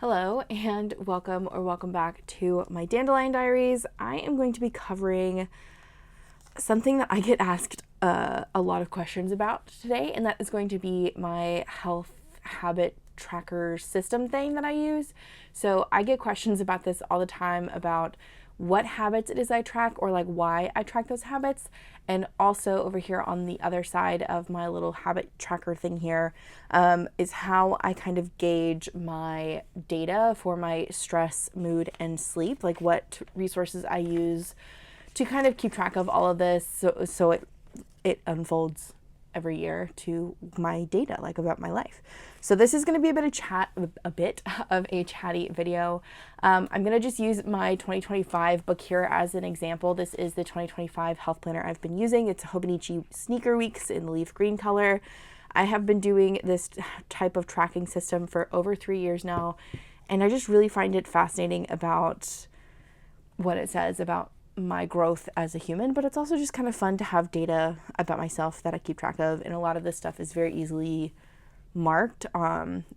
Hello and welcome back to my Dandelion Diaries. I am going to be covering something that I get asked a lot of questions about today, and that is going to be my health habit tracker system thing that I use. So I get questions about this all the time about what habits it is I track, or like why I track those habits. And also over here on the other side of my little habit tracker thing here is how I kind of gauge my data for my stress, mood, and sleep, like what resources I use to kind of keep track of all of this so it unfolds every year to my data, like about my life. So this is going to be a bit of a chatty video. I'm going to just use my 2025 book here as an example. This is the 2025 health planner I've been using. It's 𝗦𝘂𝗽𝗍 Sneaker Weeks in the leaf green color. I have been doing this type of tracking system for over 3 years now, and I just really find it fascinating about what it says about my growth as a human, but it's also just kind of fun to have data about myself that I keep track of. And a lot of this stuff is very easily marked,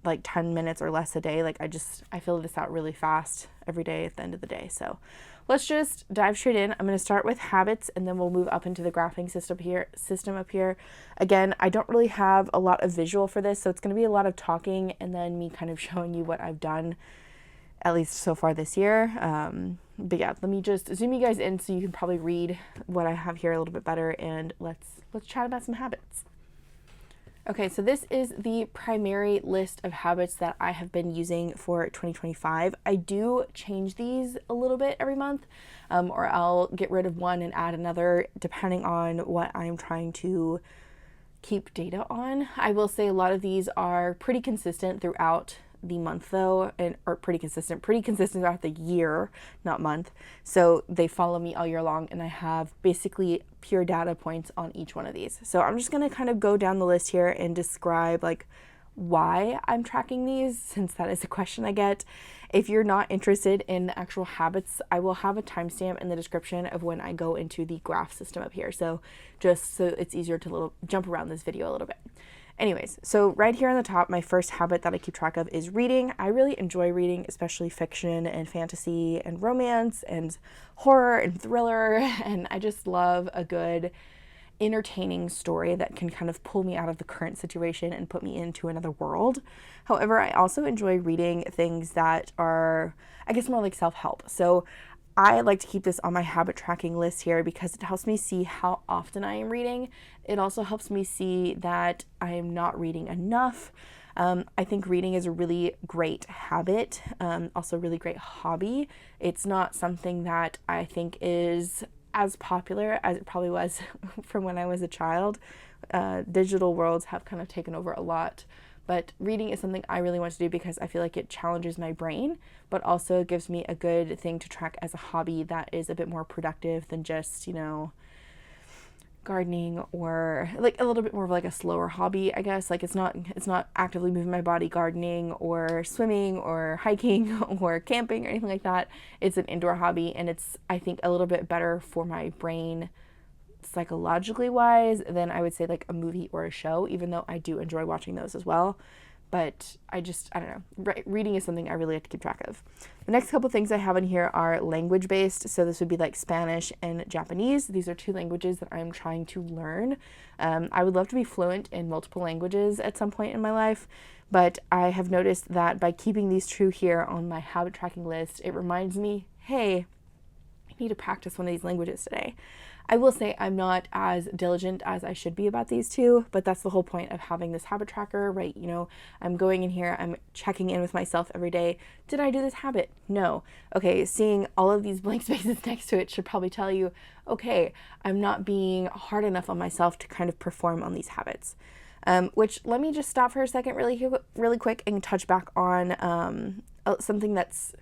like 10 minutes or less a day. Like I fill this out really fast every day at the end of the day. So let's just dive straight in. I'm going to start with habits, and then we'll move up into the graphing system up here. Again, I don't really have a lot of visual for this, so it's going to be a lot of talking and then me kind of showing you what I've done, at least so far this year. But yeah, let me just zoom you guys in so you can probably read what I have here a little bit better, and let's chat about some habits. Okay, so this is the primary list of habits that I have been using for 2025. I do change these a little bit every month, or I'll get rid of one and add another depending on what I'm trying to keep data on. I will say a lot of these are pretty consistent throughout the month though, or pretty consistent throughout the year, not month. So they follow me all year long, and I have basically pure data points on each one of these. So I'm just going to kind of go down the list here and describe like why I'm tracking these, since that is a question I get. If you're not interested in the actual habits, I will have a timestamp in the description of when I go into the graph system up here. So just so it's easier to jump around this video a little bit. Anyways, so right here on the top, my first habit that I keep track of is reading. I really enjoy reading, especially fiction and fantasy and romance and horror and thriller. And I just love a good entertaining story that can kind of pull me out of the current situation and put me into another world. However, I also enjoy reading things that are, I guess, more like self-help. So I like to keep this on my habit tracking list here because it helps me see how often I am reading. It also helps me see that I am not reading enough. I think reading is a really great habit, also a really great hobby. It's not something that I think is as popular as it probably was from when I was a child. Digital worlds have kind of taken over a lot. But reading is something I really want to do because I feel like it challenges my brain, but also gives me a good thing to track as a hobby that is a bit more productive than just, gardening, or like a little bit more of like a slower hobby, I guess. Like it's not actively moving my body gardening or swimming or hiking or camping or anything like that. It's an indoor hobby, and it's, I think, a little bit better for my brain psychologically wise than I would say like a movie or a show, even though I do enjoy watching those as well. But I don't know. Reading is something I really like to keep track of. The next couple things I have in here are language based. So this would be like Spanish and Japanese. These are two languages that I'm trying to learn. I would love to be fluent in multiple languages at some point in my life, but I have noticed that by keeping these two here on my habit tracking list, it reminds me, hey, I need to practice one of these languages today. I will say I'm not as diligent as I should be about these two, but that's the whole point of having this habit tracker, right? I'm going in here, I'm checking in with myself every day. Did I do this habit? No. Okay, seeing all of these blank spaces next to it should probably tell you, okay, I'm not being hard enough on myself to kind of perform on these habits. Which, let me just stop for a second really quick and touch back on something that's,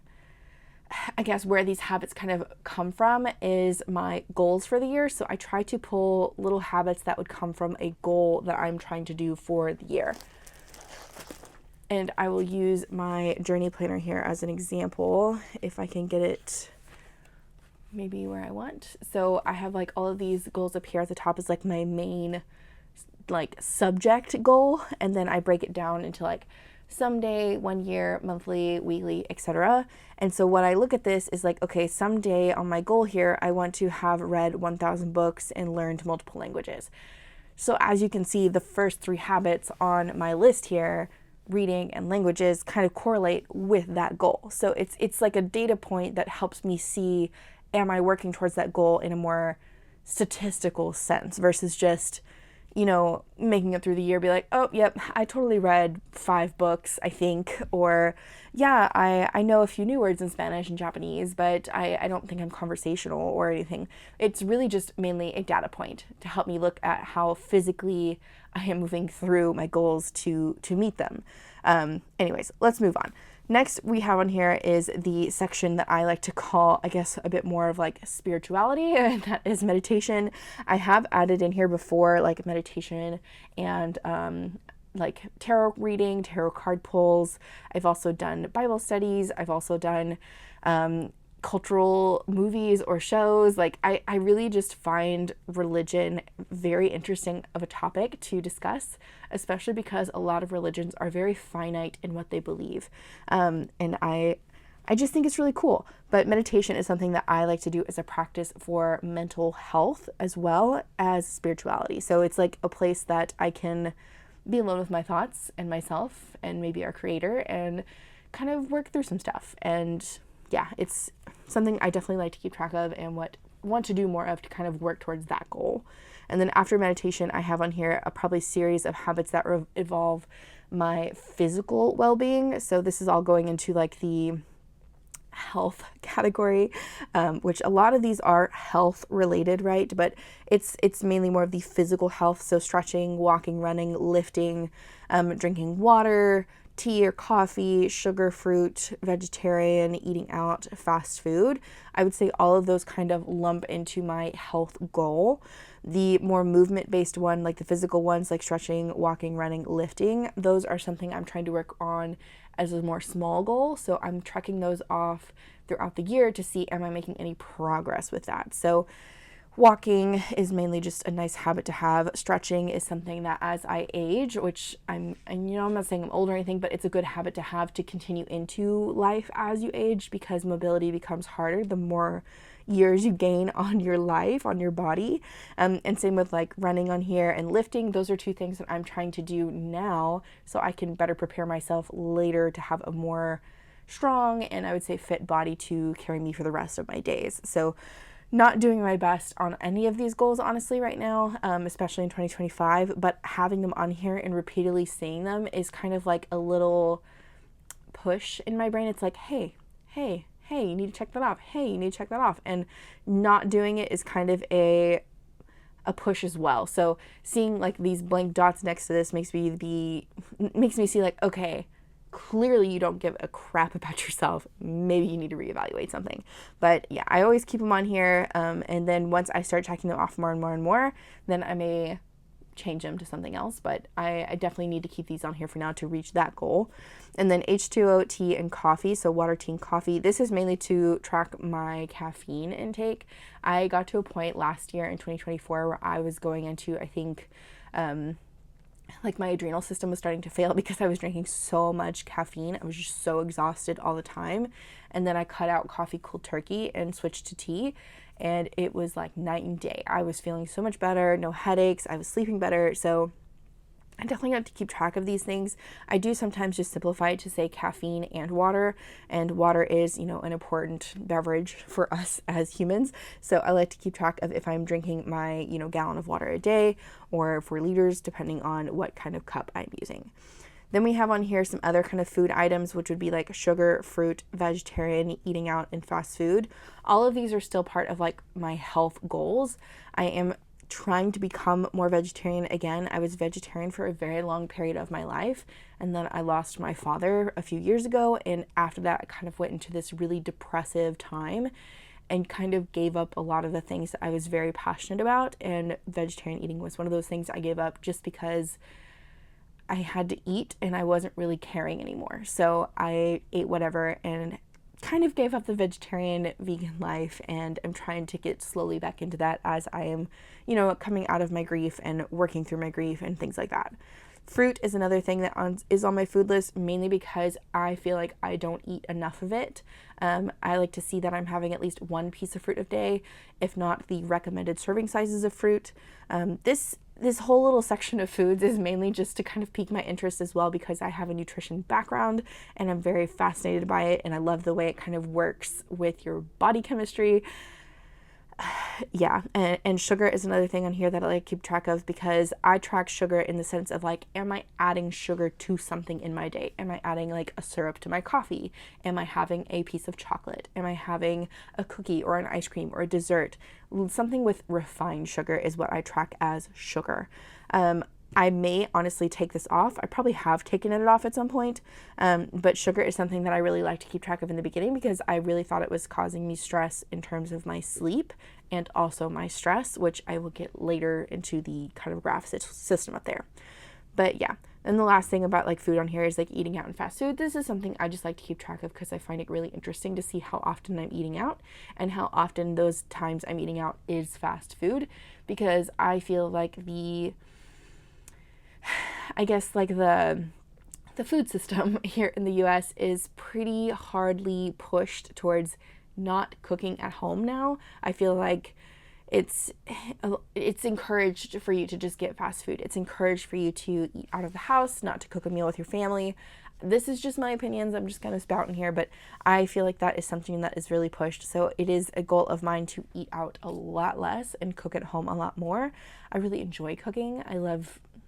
I guess, where these habits kind of come from is my goals for the year. So I try to pull little habits that would come from a goal that I'm trying to do for the year. And I will use my journey planner here as an example, if I can get it maybe where I want. So I have like all of these goals up here at the top is like my main like subject goal, and then I break it down into like someday, 1 year, monthly, weekly, etc. And so what I look at this is like, okay, someday on my goal here, I want to have read 1,000 books and learned multiple languages. So as you can see, the first 3 habits on my list here, reading and languages, kind of correlate with that goal. So it's like a data point that helps me see, am I working towards that goal in a more statistical sense versus just, you know, making it through the year, be like, oh, yep, I totally read 5 books, I think, or yeah, I know a few new words in Spanish and Japanese, but I don't think I'm conversational or anything. It's really just mainly a data point to help me look at how physically I am moving through my goals to meet them. Anyways, let's move on. Next we have on here is the section that I like to call, I guess, a bit more of like spirituality, and that is meditation. I have added in here before like meditation and like tarot reading, tarot card pulls. I've also done Bible studies. I've also done cultural movies or shows. Like I really just find religion very interesting of a topic to discuss, especially because a lot of religions are very finite in what they believe. And I just think it's really cool. But meditation is something that I like to do as a practice for mental health as well as spirituality. So it's like a place that I can be alone with my thoughts and myself and maybe our creator and kind of work through some stuff. And yeah, it's something I definitely like to keep track of and want to do more of to kind of work towards that goal. And then after meditation, I have on here a probably series of habits that involve my physical well-being. So this is all going into like the health category, which a lot of these are health related, right? But it's mainly more of the physical health. So stretching, walking, running, lifting, drinking water, tea or coffee, sugar, fruit, vegetarian, eating out, fast food. I would say all of those kind of lump into my health goal. The more movement-based one, like the physical ones, like stretching, walking, running, lifting, those are something I'm trying to work on as a more small goal. So I'm tracking those off throughout the year to see, am I making any progress with that? So walking is mainly just a nice habit to have. Stretching is something that as I age, which I'm not saying I'm old or anything, but it's a good habit to have to continue into life as you age, because mobility becomes harder the more years you gain on your life, on your body. And same with like running on here and lifting. Those are 2 things that I'm trying to do now so I can better prepare myself later to have a more strong and I would say fit body to carry me for the rest of my days. So not doing my best on any of these goals, honestly, right now, especially in 2025, but having them on here and repeatedly seeing them is kind of like a little push in my brain. It's like, hey, you need to check that off. Hey, you need to check that off. And not doing it is kind of a push as well. So seeing like these blank dots next to this makes me see like, okay, clearly you don't give a crap about yourself. Maybe you need to reevaluate something. But yeah, I always keep them on here. And then once I start checking them off more and more and more, then I may change them to something else. But I definitely need to keep these on here for now to reach that goal. And then H2O, tea, and coffee. So water, tea, and coffee. This is mainly to track my caffeine intake. I got to a point last year in 2024 where I was going into, I think, like my adrenal system was starting to fail because I was drinking so much caffeine. I was just so exhausted all the time. And then I cut out coffee cold turkey and switched to tea. And it was like night and day. I was feeling so much better, no headaches. I was sleeping better. So I definitely have to keep track of these things. I do sometimes just simplify it to say caffeine and water is, an important beverage for us as humans. So I like to keep track of if I'm drinking my, gallon of water a day or 4 liters, depending on what kind of cup I'm using. Then we have on here some other kind of food items, which would be like sugar, fruit, vegetarian, eating out, and fast food. All of these are still part of like my health goals. I am trying to become more vegetarian again. I was vegetarian for a very long period of my life, and then I lost my father a few years ago, and after that I kind of went into this really depressive time and kind of gave up a lot of the things that I was very passionate about, and vegetarian eating was one of those things I gave up just because I had to eat and I wasn't really caring anymore. So I ate whatever and kind of gave up the vegetarian vegan life, and I'm trying to get slowly back into that as I am, coming out of my grief and working through my grief and things like that. Fruit is another thing that is on my food list, mainly because I feel like I don't eat enough of it. I like to see that I'm having at least one piece of fruit a day, if not the recommended serving sizes of fruit. This whole little section of foods is mainly just to kind of pique my interest as well, because I have a nutrition background and I'm very fascinated by it, and I love the way it kind of works with your body chemistry. Yeah, and sugar is another thing on here that I like to keep track of, because I track sugar in the sense of like, am I adding sugar to something in my day? Am I adding like a syrup to my coffee? Am I having a piece of chocolate? Am I having a cookie or an ice cream or a dessert? Something with refined sugar is what I track as sugar. I may honestly take this off. I probably have taken it off at some point, but sugar is something that I really like to keep track of in the beginning, because I really thought it was causing me stress in terms of my sleep and also my stress, which I will get later into the kind of graph system up there. But yeah, and the last thing about like food on here is like eating out and fast food. This is something I just like to keep track of because I find it really interesting to see how often I'm eating out and how often those times I'm eating out is fast food, because I feel like the food system here in the US is pretty hardly pushed towards not cooking at home now. I feel like it's encouraged for you to just get fast food. It's encouraged for you to eat out of the house, not to cook a meal with your family. This is just my opinions. I'm just kind of spouting here, but I feel like that is something that is really pushed. So it is a goal of mine to eat out a lot less and cook at home a lot more. I really enjoy cooking.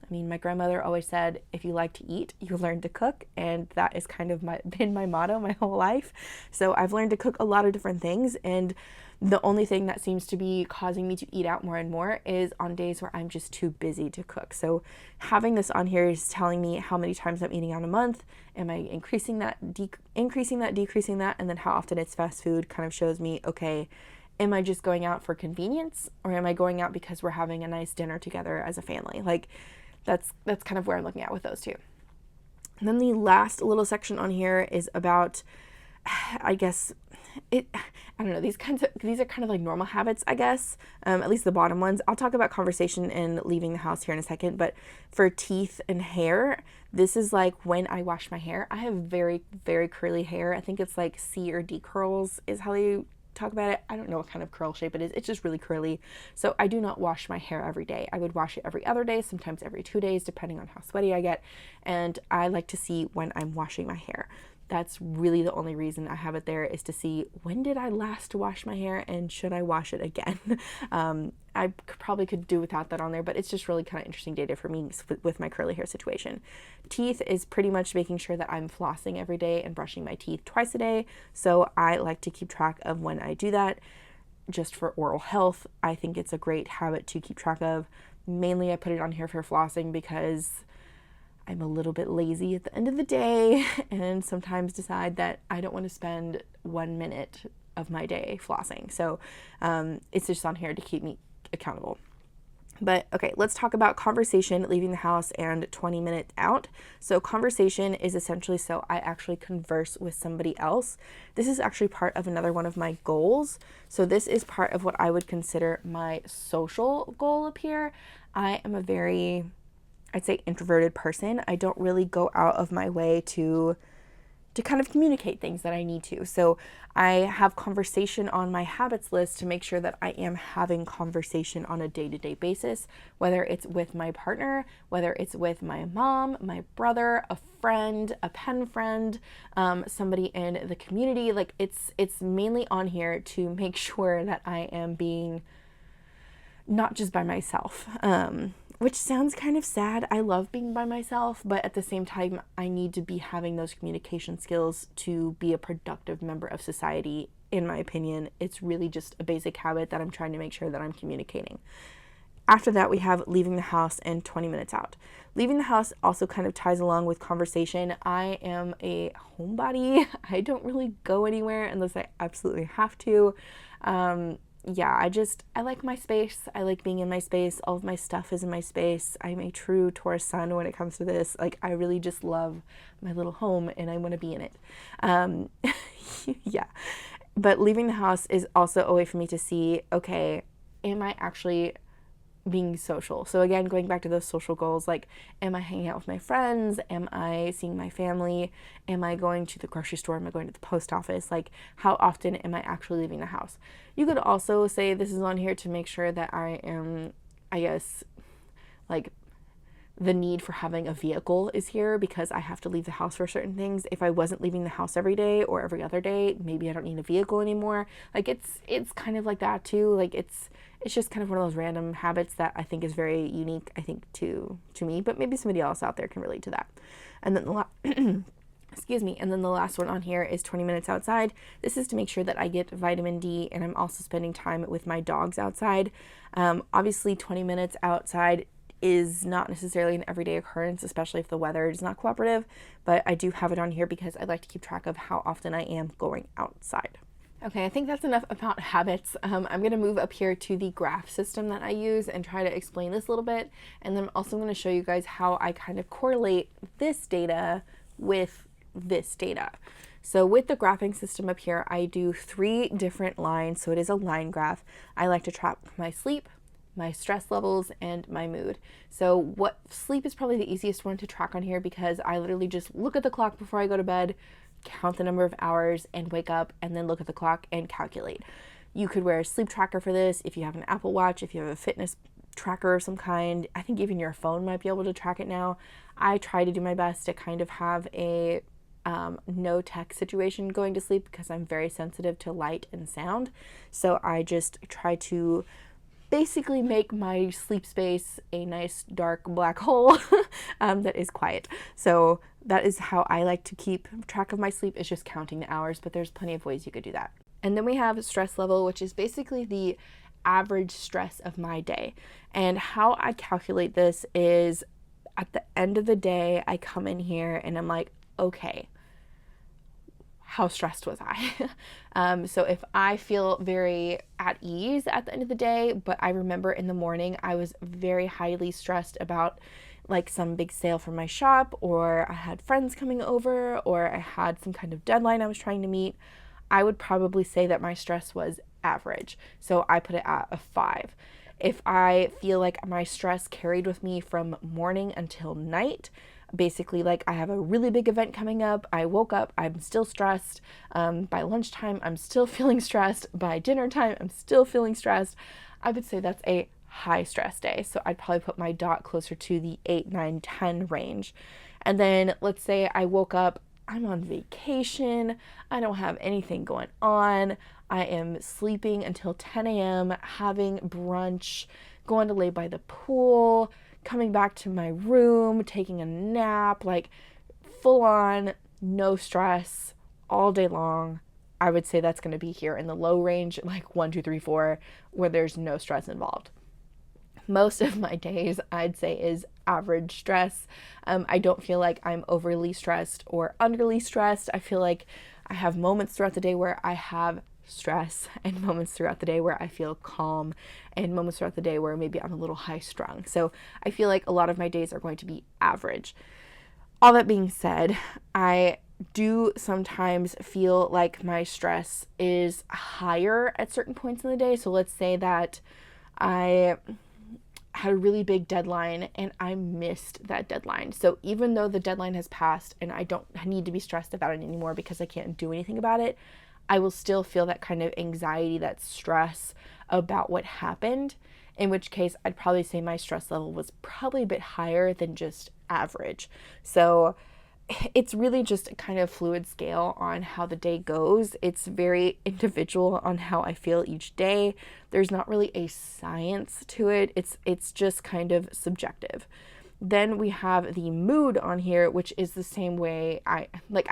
My grandmother always said, if you like to eat, you learn to cook, and that is kind of been my motto my whole life. So I've learned to cook a lot of different things, and the only thing that seems to be causing me to eat out more and more is on days where I'm just too busy to cook. So having this on here is telling me how many times I'm eating out a month. Am I increasing that, decreasing that, and then how often it's fast food kind of shows me, okay, am I just going out for convenience, or am I going out because we're having a nice dinner together as a family? Like, that's kind of where I'm looking at with those two. And then the last little section on here is about, I don't know, these are kind of like normal habits, I guess, at least the bottom ones. I'll talk about conversation and leaving the house here in a second, but for teeth and hair, this is like when I wash my hair. I have very, very curly hair. I think it's like C or D curls is how they talk about it. I don't know what kind of curl shape it is. It's just really curly. So I do not wash my hair every day. I would wash it every other day, sometimes every 2 days, depending on how sweaty I get. And I like to see when I'm washing my hair. That's really the only reason I have it there, is to see when did I last wash my hair and should I wash it again. I probably could do without that on there, but it's just really kind of interesting data for me with my curly hair situation. Teeth is pretty much making sure that I'm flossing every day and brushing my teeth twice a day. So I like to keep track of when I do that, just for oral health. I think it's a great habit to keep track of. Mainly I put it on here for flossing because I'm a little bit lazy at the end of the day and sometimes decide that I don't want to spend 1 minute of my day flossing. So it's just on here to keep me accountable. But okay, let's talk about conversation, leaving the house, and 20 minutes out. So conversation is essentially so I actually converse with somebody else. This is actually part of another one of my goals. So this is part of what I would consider my social goal up here. I am a very, I'd say, introverted person. I don't really go out of my way to kind of communicate things that I need to. So I have conversation on my habits list to make sure that I am having conversation on a day-to-day basis, whether it's with my partner, whether it's with my mom, my brother, a friend, a pen friend, somebody in the community. Like it's mainly on here to make sure that I am being not just by myself. Which sounds kind of sad. I love being by myself, but at the same time, I need to be having those communication skills to be a productive member of society. In my opinion, it's really just a basic habit that I'm trying to make sure that I'm communicating. After that, we have leaving the house and 20 minutes out. Leaving the house also kind of ties along with conversation. I am a homebody. I don't really go anywhere unless I absolutely have to. I like my space. I like being in my space. All of my stuff is in my space. I'm a true Taurus sun when it comes to this. Like, I really just love my little home and I want to be in it. Yeah. But leaving the house is also a way for me to see, okay, am I actually being social. So again, going back to those social goals, like, am I hanging out with my friends? Am I seeing my family? Am I going to the grocery store? Am I going to the post office? Like, how often am I actually leaving the house? You could also say this is on here to make sure that I am, I guess, like, the need for having a vehicle is here because I have to leave the house for certain things. If I wasn't leaving the house every day or every other day, maybe I don't need a vehicle anymore. Like, it's kind of like that too. Like, it's just kind of one of those random habits that I think is very unique, I think, to me, but maybe somebody else out there can relate to that. And then the excuse me, and then the last one on here is 20 minutes outside. This is to make sure that I get vitamin D, and I'm also spending time with my dogs outside. Obviously 20 minutes outside is not necessarily an everyday occurrence, especially if the weather is not cooperative, but I do have it on here because I like to keep track of how often I am going outside. Okay, I think that's enough about habits. I'm going to move up here to the graph system that I use and try to explain this a little bit, and then I'm also going to show you guys how I kind of correlate this data with this data. So with the graphing system up here, I do 3 different lines, so it is a line graph. I like to track my sleep, my stress levels, and my mood. So what sleep is probably the easiest one to track on here because I literally just look at the clock before I go to bed, count the number of hours, and wake up, and then look at the clock and calculate. You could wear a sleep tracker for this if you have an Apple Watch, if you have a fitness tracker of some kind. I think even your phone might be able to track it now. I try to do my best to kind of have a no tech situation going to sleep because I'm very sensitive to light and sound. So I just try to basically make my sleep space a nice dark black hole that is quiet. So that is how I like to keep track of my sleep, is just counting the hours, but there's plenty of ways you could do that. And then we have stress level, which is basically the average stress of my day. And how I calculate this is at the end of the day, I come in here and I'm like, okay, how stressed was I? So if I feel very at ease at the end of the day, but I remember in the morning I was very highly stressed about like some big sale for my shop, or I had friends coming over, or I had some kind of deadline I was trying to meet, I would probably say that my stress was average. So I put it at a 5. If I feel like my stress carried with me from morning until night, basically like I have a really big event coming up, I woke up, I'm still stressed, by lunchtime I'm still feeling stressed, by dinner time I'm still feeling stressed, I would say that's a high stress day. So I'd probably put my dot closer to the 8, 9, 10 range. And then let's say I woke up, I'm on vacation, I don't have anything going on, I am sleeping until 10 a.m., having brunch, going to lay by the pool, coming back to my room, taking a nap, like full on, no stress all day long. I would say that's going to be here in the low range, like 1, 2, 3, 4, where there's no stress involved. Most of my days, I'd say, is average stress. I don't feel like I'm overly stressed or underly stressed. I feel like I have moments throughout the day where I have stress, and moments throughout the day where I feel calm, and moments throughout the day where maybe I'm a little high strung. So I feel like a lot of my days are going to be average. All that being said, I do sometimes feel like my stress is higher at certain points in the day. So let's say that I had a really big deadline and I missed that deadline. So even though the deadline has passed and I don't need to be stressed about it anymore because I can't do anything about it, I will still feel that kind of anxiety, that stress about what happened, in which case I'd probably say my stress level was probably a bit higher than just average. So it's really just a kind of fluid scale on how the day goes. It's very individual on how I feel each day. There's not really a science to it. It's just kind of subjective. Then we have the mood on here, which is the same way I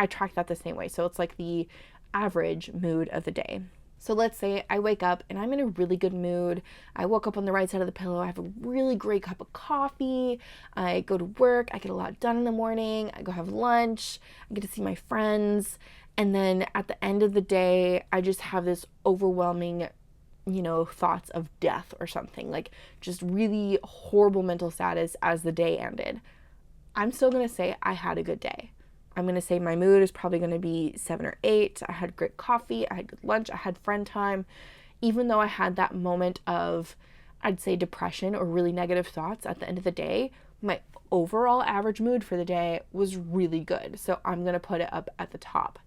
track that the same way. So it's like the average mood of the day. So let's say I wake up and I'm in a really good mood. I woke up on the right side of the pillow. I have a really great cup of coffee. I go to work. I get a lot done in the morning. I go have lunch. I get to see my friends. And then at the end of the day, I just have this overwhelming, thoughts of death or something, like just really horrible mental status as the day ended. I'm still going to say I had a good day. I'm going to say my mood is probably going to be 7 or 8. I had great coffee. I had good lunch. I had friend time. Even though I had that moment of I'd say, depression or really negative thoughts at the end of the day, my overall average mood for the day was really good. So I'm going to put it up at the top.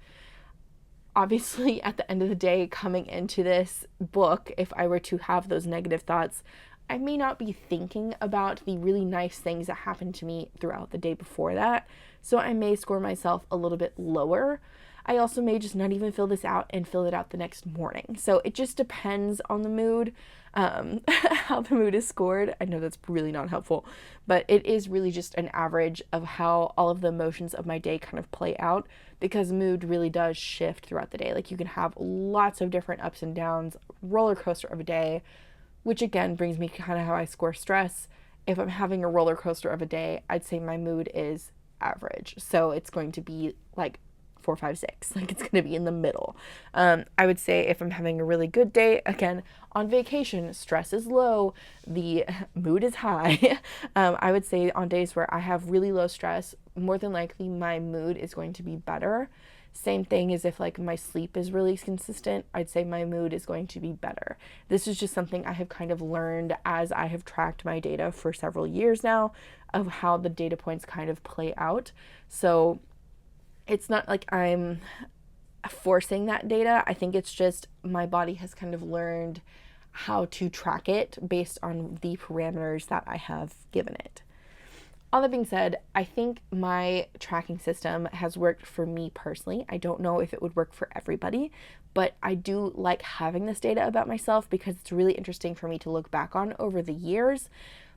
Obviously, at the end of the day, coming into this book, if I were to have those negative thoughts, I may not be thinking about the really nice things that happened to me throughout the day before that. So I may score myself a little bit lower. I also may just not even fill this out and fill it out the next morning. So it just depends on the mood, how the mood is scored. I know that's really not helpful, but it is really just an average of how all of the emotions of my day kind of play out, because mood really does shift throughout the day. Like, you can have lots of different ups and downs, roller coaster of a day, which again brings me kind of how I score stress. If I'm having a roller coaster of a day, I'd say my mood is average. So it's going to be like 4, 5, 6. Like, it's going to be in the middle. I would say if I'm having a really good day, again, on vacation, stress is low, the mood is high. I would say on days where I have really low stress, more than likely my mood is going to be better. Same thing as if like my sleep is really consistent, I'd say my mood is going to be better. This is just something I have kind of learned as I have tracked my data for several years now, of how the data points kind of play out. So it's not like I'm forcing that data. I think it's just my body has kind of learned how to track it based on the parameters that I have given it. All that being said, I think my tracking system has worked for me personally. I don't know if it would work for everybody, but I do like having this data about myself because it's really interesting for me to look back on over the years,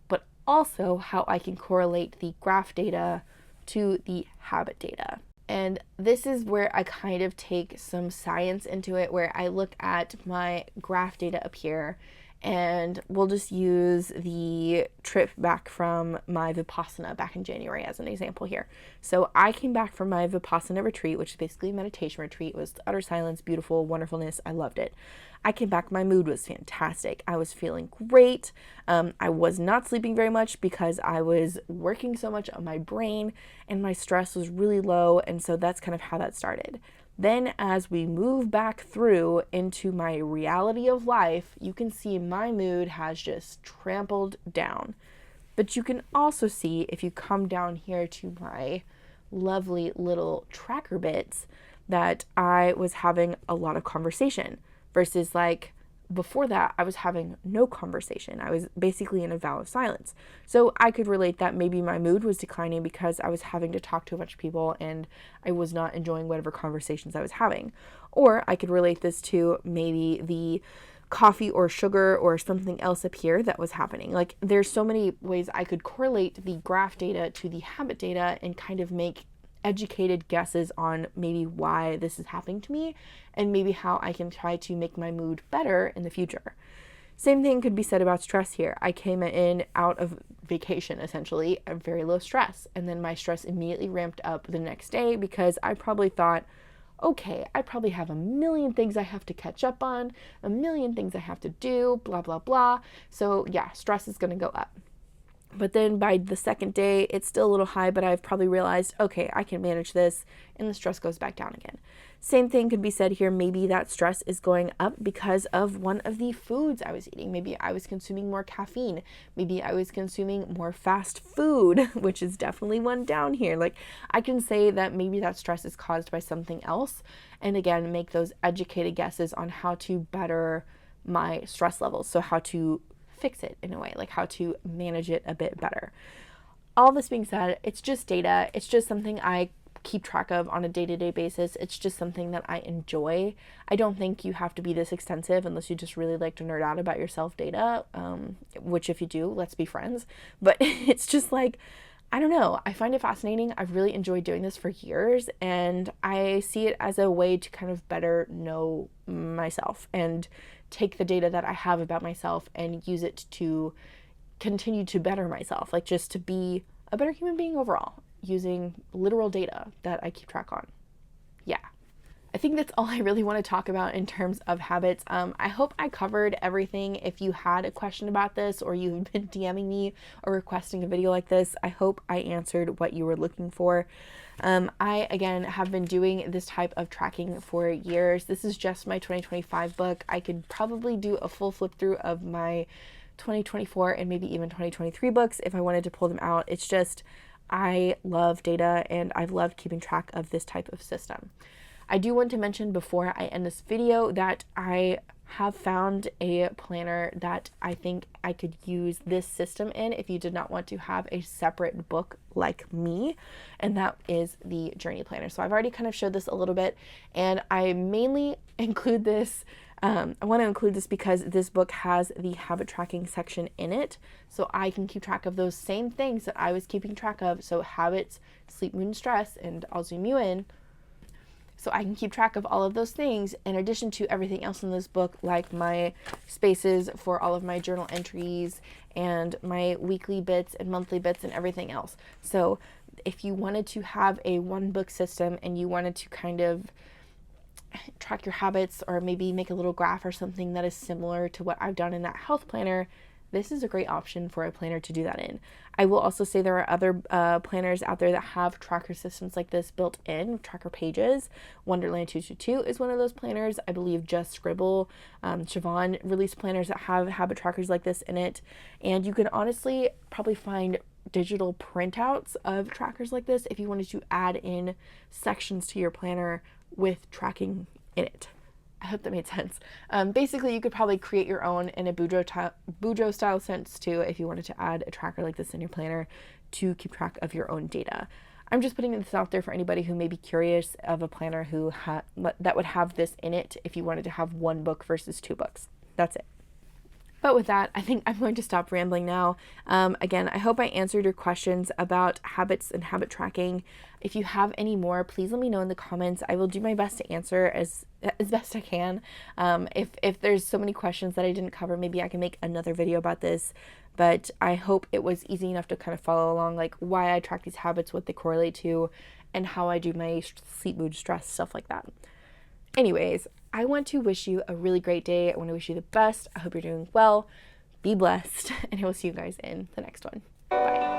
but also how I can correlate the graph data to the habit data. And this is where I kind of take some science into it, where I look at my graph data up here, and we'll just use the trip back from my Vipassana back in January as an example here. So I came back from my Vipassana retreat, which is basically a meditation retreat. It was utter silence, beautiful, wonderfulness. I loved it. I came back, my mood was fantastic. I was feeling great. I was not sleeping very much because I was working so much on my brain, and my stress was really low. And so that's kind of how that started. Then as we move back through into my reality of life, you can see my mood has just trampled down. But you can also see, if you come down here to my lovely little tracker bits, that I was having a lot of conversation versus like before that, I was having no conversation. I was basically in a vow of silence. So I could relate that maybe my mood was declining because I was having to talk to a bunch of people and I was not enjoying whatever conversations I was having. Or I could relate this to maybe the coffee or sugar or something else up here that was happening. Like, there's so many ways I could correlate the graph data to the habit data and kind of make educated guesses on maybe why this is happening to me and maybe how I can try to make my mood better in the future. Same thing could be said about stress here. I came in out of vacation essentially at very low stress, and then my stress immediately ramped up the next day because I probably thought, okay, I probably have a million things I have to catch up on, a million things I have to do, blah, blah, blah. So yeah, stress is going to go up. But then by the second day, it's still a little high, but I've probably realized, okay, I can manage this, and the stress goes back down again. Same thing could be said here. Maybe that stress is going up because of one of the foods I was eating. Maybe I was consuming more caffeine. Maybe I was consuming more fast food, which is definitely one down here. Like, I can say that maybe that stress is caused by something else, and again, make those educated guesses on how to better my stress levels. So how to fix it in a way, like how to manage it a bit better. All this being said, it's just data. It's just something I keep track of on a day-to-day basis. It's just something that I enjoy. I don't think you have to be this extensive unless you just really like to nerd out about your self-data, which if you do, let's be friends. But it's just like, I don't know. I find it fascinating. I've really enjoyed doing this for years, and I see it as a way to kind of better know myself and take the data that I have about myself and use it to continue to better myself, like just to be a better human being overall, using literal data that I keep track on. Yeah. I think that's all I really want to talk about in terms of habits. I hope I covered everything. If you had a question about this, or you've been DMing me or requesting a video like this, I hope I answered what you were looking for. I, again, have been doing this type of tracking for years. This is just my 2025 book. I could probably do a full flip through of my 2024 and maybe even 2023 books if I wanted to pull them out. It's just, I love data and I've loved keeping track of this type of system. I do want to mention before I end this video that I have found a planner that I think I could use this system in if you did not want to have a separate book like me, and that is the Journey Planner. So I've already kind of showed this a little bit, and I mainly include this, I want to include this because this book has the habit tracking section in it, so I can keep track of those same things that I was keeping track of, so habits, sleep, mood, and stress, and I'll zoom you in. So I can keep track of all of those things in addition to everything else in this book, like my spaces for all of my journal entries and my weekly bits and monthly bits and everything else. So if you wanted to have a one book system and you wanted to kind of track your habits or maybe make a little graph or something that is similar to what I've done in that health planner, this is a great option for a planner to do that in. I will also say there are other planners out there that have tracker systems like this built in, tracker pages. Wonderland 222 is one of those planners. I believe Just Scribble, Siobhan released planners that have habit trackers like this in it. And you can honestly probably find digital printouts of trackers like this if you wanted to add in sections to your planner with tracking in it. I hope that made sense. Basically, you could probably create your own in a Seadro style sense too if you wanted to add a tracker like this in your planner to keep track of your own data. I'm just putting this out there for anybody who may be curious of a planner who that would have this in it if you wanted to have one book versus two books. That's it. But with that, I think I'm going to stop rambling now. Again, I hope I answered your questions about habits and habit tracking. If you have any more, please let me know in the comments. I will do my best to answer as best I can. If there's so many questions that I didn't cover, maybe I can make another video about this. But I hope it was easy enough to kind of follow along, like why I track these habits, what they correlate to, and how I do my sleep, mood, stress, stuff like that. Anyways, I want to wish you a really great day. I want to wish you the best. I hope you're doing well. Be blessed, and I will see you guys in the next one. Bye.